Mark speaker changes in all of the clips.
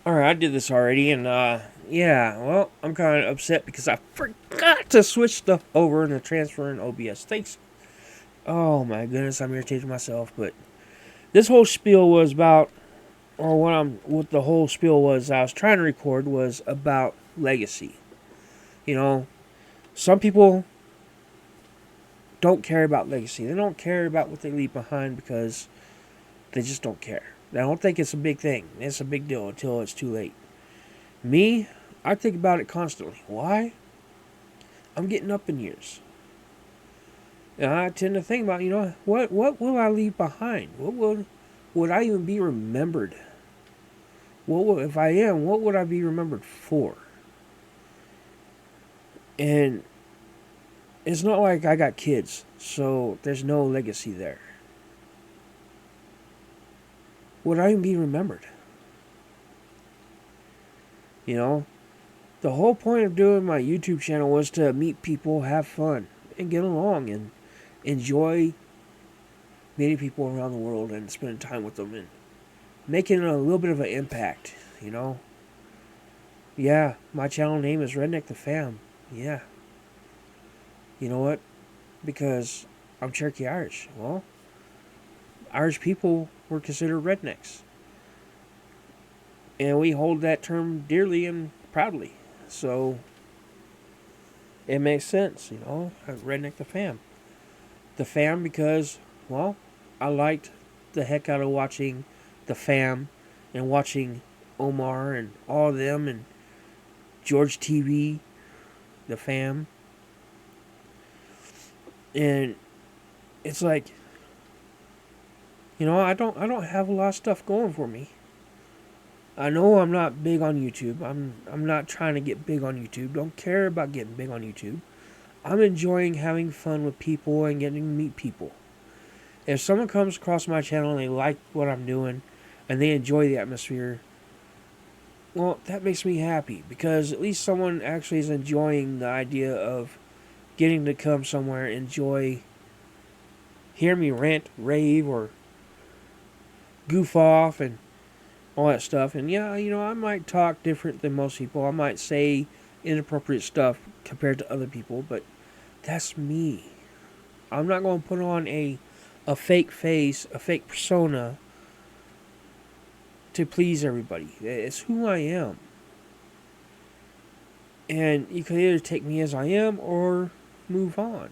Speaker 1: Alright, I did this already, and yeah, well, I'm kind of upset because I forgot to switch stuff over and to transfer in OBS. Thanks. Oh my goodness, I'm irritating myself, but this whole spiel was about, or what the whole spiel was I was trying to record was about legacy. You know, some people don't care about legacy. They don't care about what they leave behind because they just don't care. They don't think it's a big thing. It's a big deal until it's too late. Me, I think about it constantly. Why? I'm getting up in years. And I tend to think about, what will I leave behind? Would I even be remembered? If I am, what would I be remembered for? And it's not like I got kids, so there's no legacy there. Would I even be remembered? You know, the whole point of doing my YouTube channel was to meet people, have fun, and get along and enjoy meeting people around the world and spending time with them and making a little bit of an impact, you know? Yeah, my channel name is Redneck the Fam. Yeah. You know what? Because I'm Cherokee Irish. Well, Irish people were considered rednecks. And we hold that term dearly and proudly. So it makes sense, Redneck the Fam. The Fam because, well, I liked the heck out of watching the Fam and watching Omar and all of them and George TV, the Fam. And it's like, I don't have a lot of stuff going for me. I know I'm not big on YouTube. I'm not trying to get big on YouTube. Don't care about getting big on YouTube. I'm enjoying having fun with people and getting to meet people. If someone comes across my channel and they like what I'm doing and they enjoy the atmosphere, well, that makes me happy because at least someone actually is enjoying the idea of getting to come somewhere, enjoy, hear me rant, rave, or goof off and all that stuff. And yeah, I might talk different than most people. I might say inappropriate stuff compared to other people, but that's me. I'm not going to put on a fake face, a fake persona to please everybody. It's who I am. And you can either take me as I am or move on.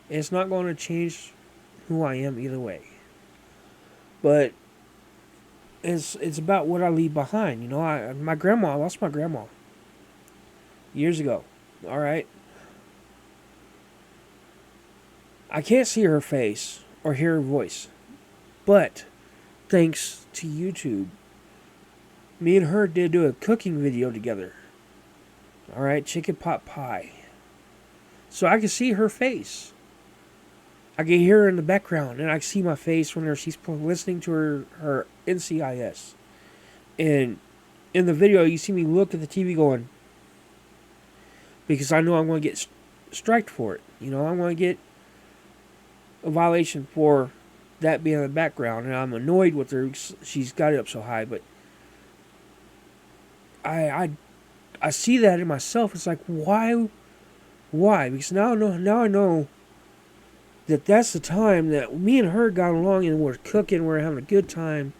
Speaker 1: It's not going to change who I am either way. But it's about what I leave behind. I lost my grandma years ago. All right. I can't see her face or hear her voice. But thanks to YouTube, me and her did do a cooking video together. All right, chicken pot pie. So I can see her face. I can hear her in the background, and I can see my face when she's listening to her NCIS. And in the video, you see me look at the TV going, because I know I'm going to get striked for it. I'm going to get a violation for that being in the background, and I'm annoyed with her. She's got it up so high, but I see that in myself. It's like, why? Because now I know that that's the time that me and her got along and we're cooking, we're having a good time,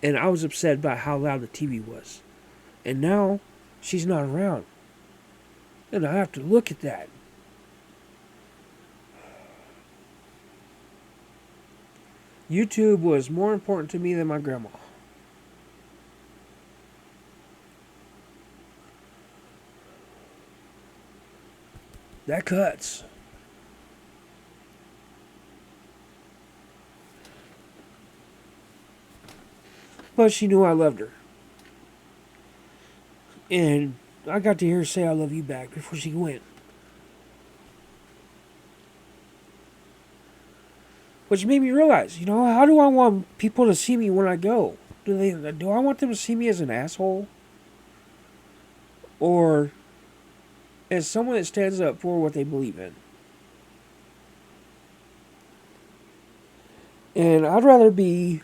Speaker 1: and I was upset about how loud the TV was. And now she's not around. And I have to look at that. YouTube was more important to me than my grandma. That cuts. But she knew I loved her. And I got to hear her say I love you back before she went. Which made me realize, how do I want people to see me when I go? Do I want them to see me as an asshole? Or as someone that stands up for what they believe in? And I'd rather be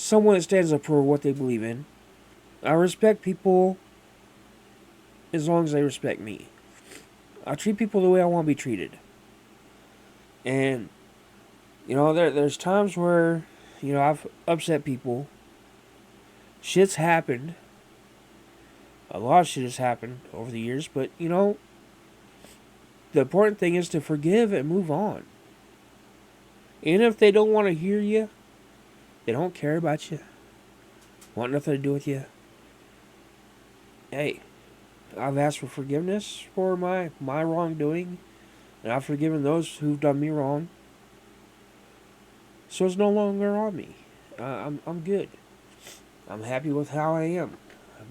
Speaker 1: someone that stands up for what they believe in. I respect people as long as they respect me. I treat people the way I want to be treated. And, there's times where, I've upset people. Shit's happened. A lot of shit has happened over the years, but, the important thing is to forgive and move on. And if they don't want to hear you, they don't care about you, want nothing to do with you, hey, I've asked for forgiveness for my wrongdoing, and I've forgiven those who've done me wrong. So it's no longer on me. I'm good. I'm happy with how I am.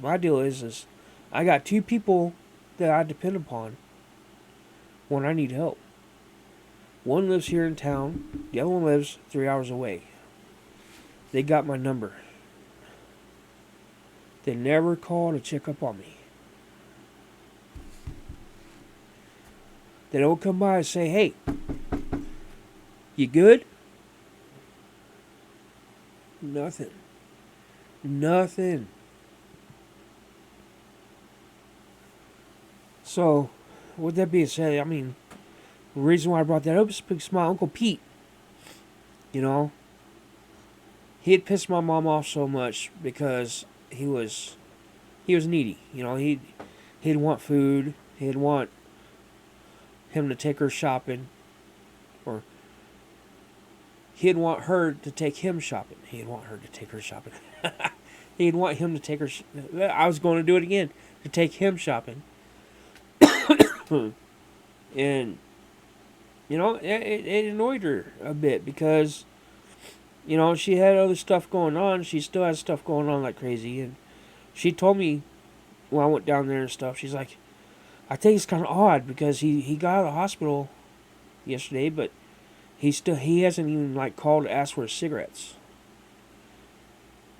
Speaker 1: My deal is I got two people that I depend upon when I need help. One lives here in town. The other one lives 3 hours away. They got my number. They never call to check up on me. They don't come by and say, hey, you good? Nothing. So, with that being said, the reason why I brought that up is because my Uncle Pete, he had pissed my mom off so much because he was needy. He'd want food. He'd want him to take her shopping, or he'd want her to take him shopping. He'd want her to take her shopping. He'd want him to take her. I was going to do it again, to take him shopping. And it annoyed her a bit because she had other stuff going on. She still has stuff going on like crazy, and she told me when I went down there and stuff. She's like, I think it's kind of odd because he got out of the hospital yesterday, but he hasn't even called to ask for his cigarettes.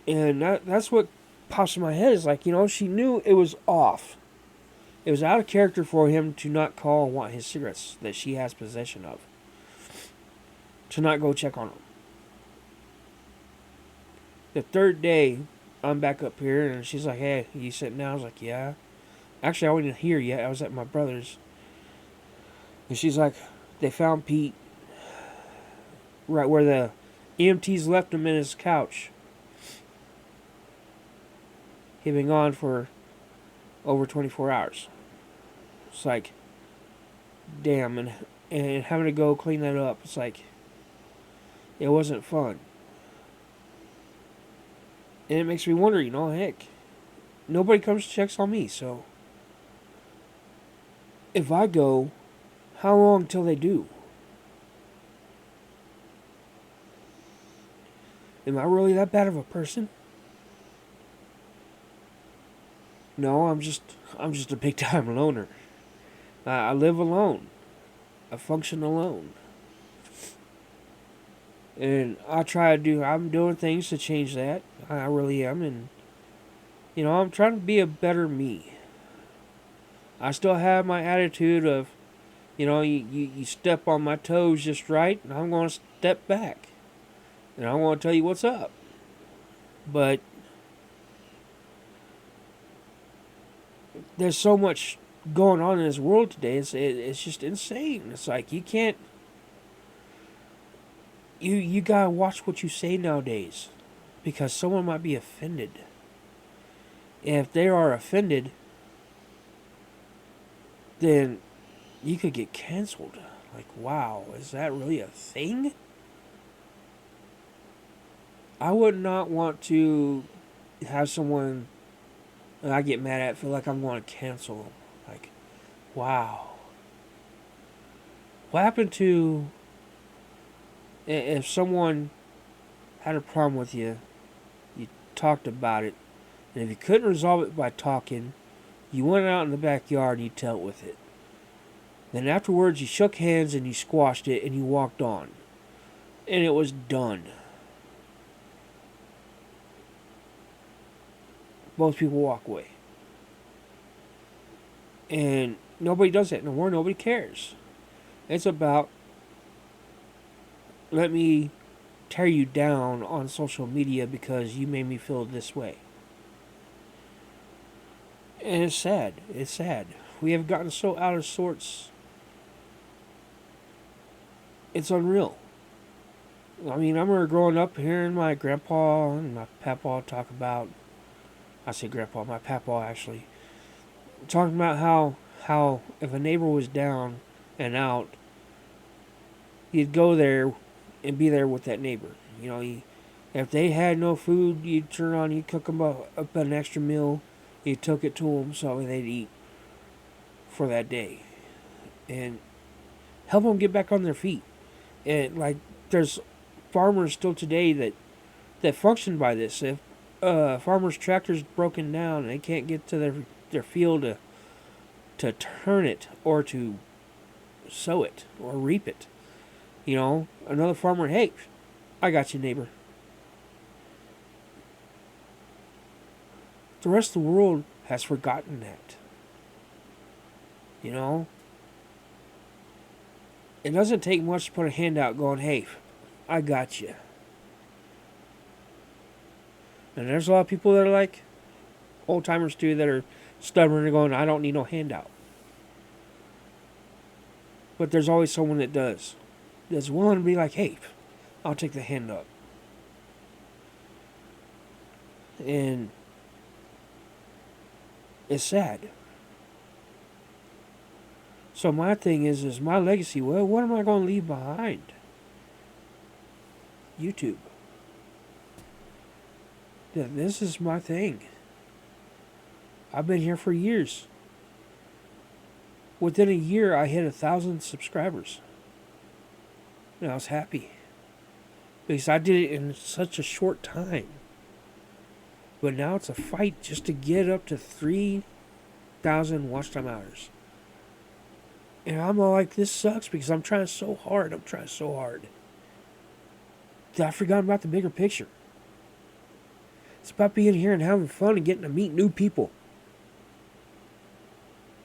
Speaker 1: And that's what pops in my head is she knew it was off. It was out of character for him to not call and want his cigarettes that she has possession of. To not go check on them. The third day, I'm back up here and she's like, hey, you sitting down? I was like, yeah. Actually, I wasn't here yet. I was at my brother's. And she's like, they found Pete right where the EMTs left him in his couch. He'd been gone for over 24 hours. It's like, damn, and having to go clean that up, it's like, it wasn't fun. And it makes me wonder, heck, nobody comes to checks on me, so if I go, how long till they do? Am I really that bad of a person? No, I'm just a big time loner. I live alone. I function alone. And I'm doing things to change that. I really am. And, I'm trying to be a better me. I still have my attitude of, you step on my toes just right, and I'm going to step back. And I want to tell you what's up. But there's so much going on in this world today. It's just insane. It's like you can't. You gotta watch what you say nowadays, because someone might be offended. And if they are offended, then you could get canceled. Like, wow, is that really a thing? I would not want to have someone that I get mad at feel like I'm going to cancel them. Like, wow. What happened to if someone had a problem with you, you talked about it, and if you couldn't resolve it by talking, you went out in the backyard and you dealt with it. Then afterwards you shook hands and you squashed it and you walked on. And it was done. Both people walk away. And nobody does that no more. Nobody cares. It's about, let me tear you down on social media because you made me feel this way. And it's sad. It's sad. We have gotten so out of sorts. It's unreal. I mean, I remember growing up hearing my grandpa and my papa talk about. I say grandpa, my papa actually talking about how if a neighbor was down and out, you'd go there and be there with that neighbor. You know, if they had no food, you'd turn on, you'd cook them up an extra meal, you took it to them so they'd eat for that day, and help them get back on their feet. And like, there's farmers still today that function by this. If farmers' tractor's broken down and they can't get to their field to turn it or to sow it or reap it, you know, another farmer, hey, I got you, neighbor. The rest of the world has forgotten that. You know? It doesn't take much to put a hand out going, hey, I got you. And there's a lot of people that are like old timers too that are stubborn and going, I don't need no handout. But there's always someone that does. That's willing to be like, hey, I'll take the hand up. And it's sad. So my thing is my legacy, well, what am I going to leave behind? YouTube. This is my thing. I've been here for years. Within a year, I hit 1,000 subscribers. And I was happy. Because I did it in such a short time. But now it's a fight just to get up to 3,000 watch time hours. And I'm all like, this sucks because I'm trying so hard. That I forgot about the bigger picture. It's about being here and having fun and getting to meet new people.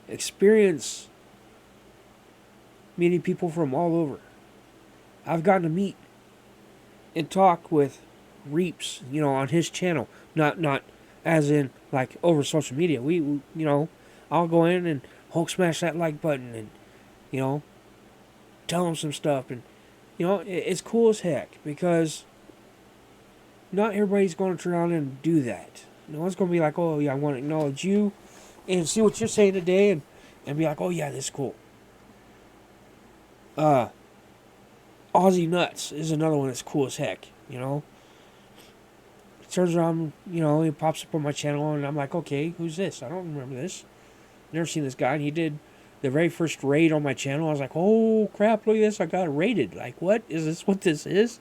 Speaker 1: Experience meeting people from all over. I've gotten to meet and talk with Reaps, you know, on his channel. Not as in like over social media. We you know, I'll go in and Hulk smash that like button and, you know, tell him some stuff. And, you know, it's cool as heck because not everybody's going to turn around and do that. No one's going to be like, oh, yeah, I want to acknowledge you and see what you're saying today and be like, oh, yeah, this is cool. Aussie Nuts is another one that's cool as heck, you know. It turns around, you know, it pops up on my channel and I'm like, okay, who's this? I don't remember this. Never seen this guy. And he did the very first raid on my channel. I was like, oh, crap, look at this. I got raided. Like, what? Is this what this is?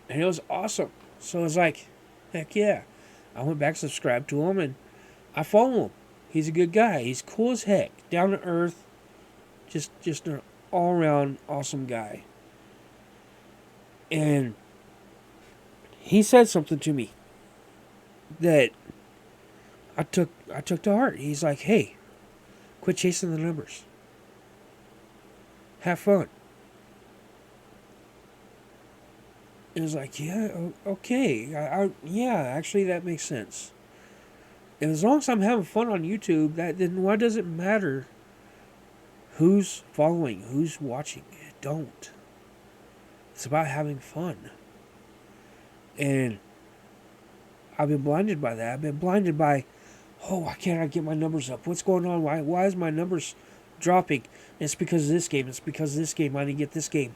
Speaker 1: And it was awesome. So it's like, heck yeah. I went back, subscribed to him, and I follow him. He's a good guy. He's cool as heck. Down to earth. Just an all-around awesome guy. And he said something to me that I took to heart. He's like, hey, quit chasing the numbers. Have fun. It was like, yeah, okay. Yeah, actually that makes sense. And as long as I'm having fun on YouTube, then why does it matter who's following, who's watching? It don't. It's about having fun. And I've been blinded by that. I've been blinded by, oh, why can't I get my numbers up? What's going on? Why is my numbers dropping? It's because of this game. It's because of this game. I need to get this game.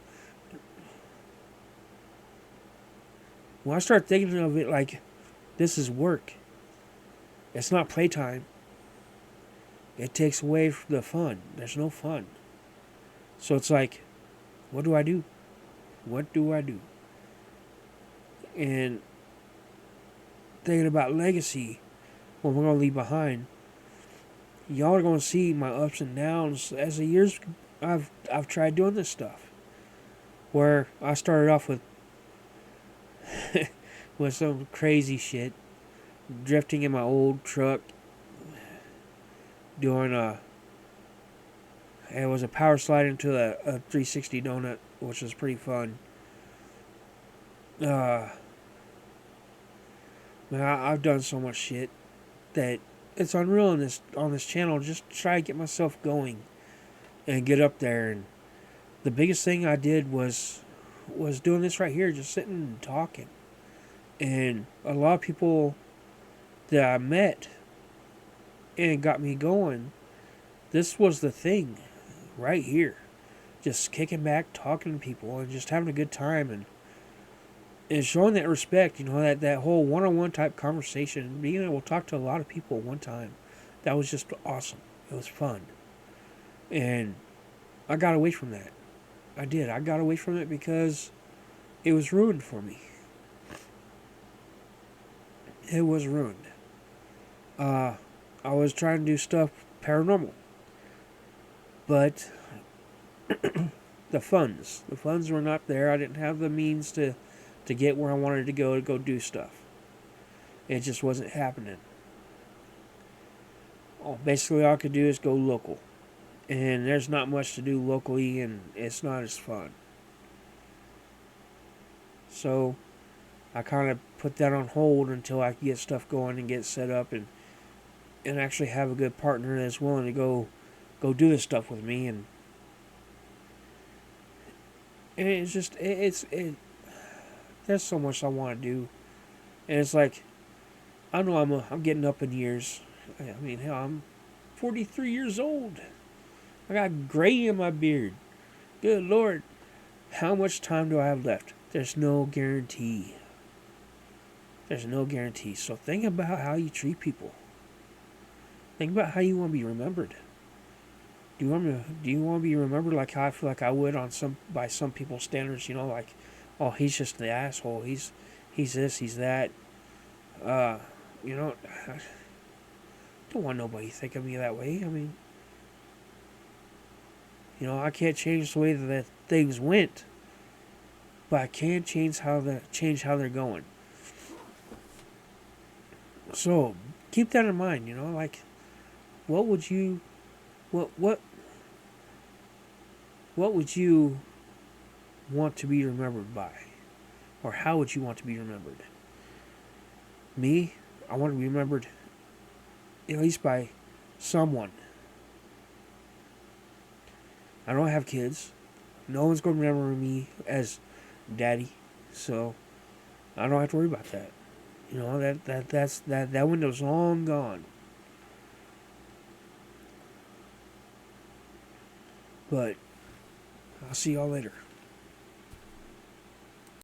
Speaker 1: When I start thinking of it like this is work, it's not playtime. It takes away the fun. There's no fun. So it's like, what do I do? What do I do? And thinking about legacy, what we're going to leave behind, y'all are going to see my ups and downs as the years I've tried doing this stuff. Where I started off with with some crazy shit, drifting in my old truck, doing it was a power slide into a 360 donut, which was pretty fun. Uh, man, I've done so much shit that it's unreal on this channel. Just try to get myself going and get up there. And the biggest thing I did was doing this right here, just sitting and talking. And a lot of people that I met and got me going, this was the thing right here. Just kicking back, talking to people, and just having a good time, and showing that respect, that whole one-on-one type conversation, being able to talk to a lot of people at one time. That was just awesome. It was fun. And I got away from that. I did. I got away from it because it was ruined for me. It was ruined. I was trying to do stuff paranormal, but the funds were not there. I didn't have the means to get where I wanted to go do stuff. It just wasn't happening. Basically, all I could do is go local, and there's not much to do locally, and it's not as fun. So I kind of put that on hold until I could get stuff going and get set up, and actually have a good partner that's willing to go do this stuff with me. And it's just there's so much I want to do, and it's like I know I'm getting up in years. I mean, hell, I'm 43 years old. I got gray in my beard. Good Lord, how much time do I have left? There's no guarantee. There's no guarantee. So think about how you treat people. Think about how you want to be remembered. Do you want to be remembered like how I feel like I would by some people's standards? Like, oh, he's just the asshole. He's this. He's that. I don't want nobody to think of me that way. I mean, I can't change the way that things went, but I can change how they're going. So keep that in mind. Like, what would you, what would you want to be remembered by, or how would you want to be remembered? Me, I want to be remembered at least by someone. I don't have kids. No one's going to remember me as daddy, so I don't have to worry about that. That window's long gone. But I'll see y'all later.